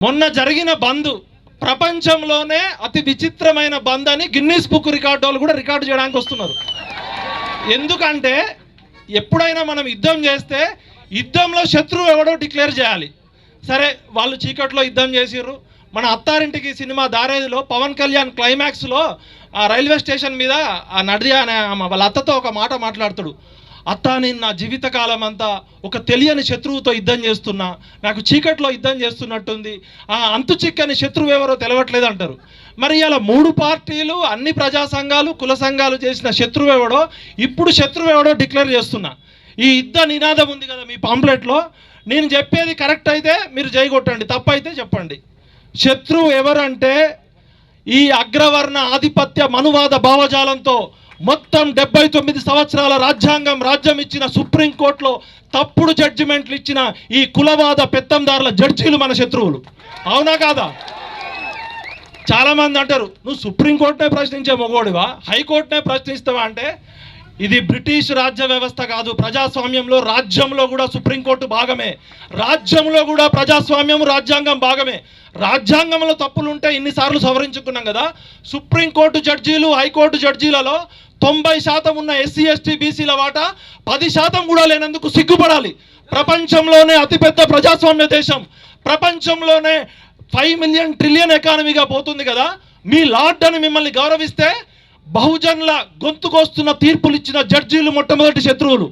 మొన్న జరిగిన బంద్ ప్రపంచంలోనే అతి విచిత్రమైన బంద్ అని గిన్నీస్ బుక్ రికార్డు వాళ్ళు కూడా రికార్డు చేయడానికి వస్తున్నారు. ఎందుకంటే ఎప్పుడైనా మనం యుద్ధం చేస్తే యుద్ధంలో శత్రువు ఎవడో డిక్లేర్ చేయాలి. సరే, వాళ్ళు చీకట్లో యుద్ధం చేసిర్రు. మన అత్తారింటికి సినిమా దారేదిలో పవన్ కళ్యాణ్ క్లైమాక్స్లో ఆ రైల్వే స్టేషన్ మీద ఆ నడియా అనే వాళ్ళ అత్తతో ఒక మాట మాట్లాడుతాడు. అత్త, నేను నా జీవితకాలం అంతా ఒక తెలియని శత్రువుతో యుద్ధం చేస్తున్నా, నాకు చీకట్లో యుద్ధం చేస్తున్నట్టుంది, ఆ అంతు చిక్కని శత్రువు ఎవరో తెలవట్లేదు అంటారు. మరి ఇలా 3 పార్టీలు, అన్ని ప్రజా సంఘాలు, కుల సంఘాలు చేసిన శత్రువు ఎవడో, ఇప్పుడు శత్రువు ఎవడో డిక్లేర్ చేస్తున్నా. ఈ యుద్ధ నినాదం ఉంది కదా మీ పాంప్లెట్లో, నేను చెప్పేది కరెక్ట్ అయితే మీరు జై కొట్టండి, తప్పు అయితే చెప్పండి. శత్రువు ఎవరంటే ఈ అగ్రవర్ణ ఆధిపత్య మనువాద భావజాలంతో మొత్తం 79 సంవత్సరాల రాజ్యం ఇచ్చిన సుప్రీంకోర్టులో తప్పుడు జడ్జిమెంట్లు ఇచ్చిన ఈ కులవాద పెత్తందారుల జడ్జీలు మన శత్రువులు. అవునా కాదా? చాలామంది అంటారు, నువ్వు సుప్రీంకోర్టునే ప్రశ్నించే మొగోడివా, హైకోర్టునే ప్రశ్నిస్తావా అంటే, ఇది బ్రిటిష్ రాజ్య వ్యవస్థ కాదు. ప్రజాస్వామ్యంలో రాజ్యంలో కూడా సుప్రీంకోర్టు భాగమే, రాజ్యంలో కూడా ప్రజాస్వామ్యం రాజ్యాంగం భాగమే. రాజ్యాంగంలో తప్పులు ఉంటే ఇన్నిసార్లు సవరించుకున్నాం కదా. సుప్రీంకోర్టు జడ్జీలు, హైకోర్టు జడ్జీలలో 90% ఉన్న ఎస్సీ ఎస్టీ బీసీల వాటా 10% కూడా లేనందుకు సిగ్గుపడాలి. ప్రపంచంలోనే అతిపెద్ద ప్రజాస్వామ్య దేశం, ప్రపంచంలోనే 5 మిలియన్ ట్రిలియన్ ఎకానమీగా పోతుంది కదా. మీ లార్డ్ అని మిమ్మల్ని గౌరవిస్తే బహుజనుల గొంతుకొస్తున్న తీర్పులు ఇచ్చిన జడ్జీలు మొట్టమొదటి శత్రువులు.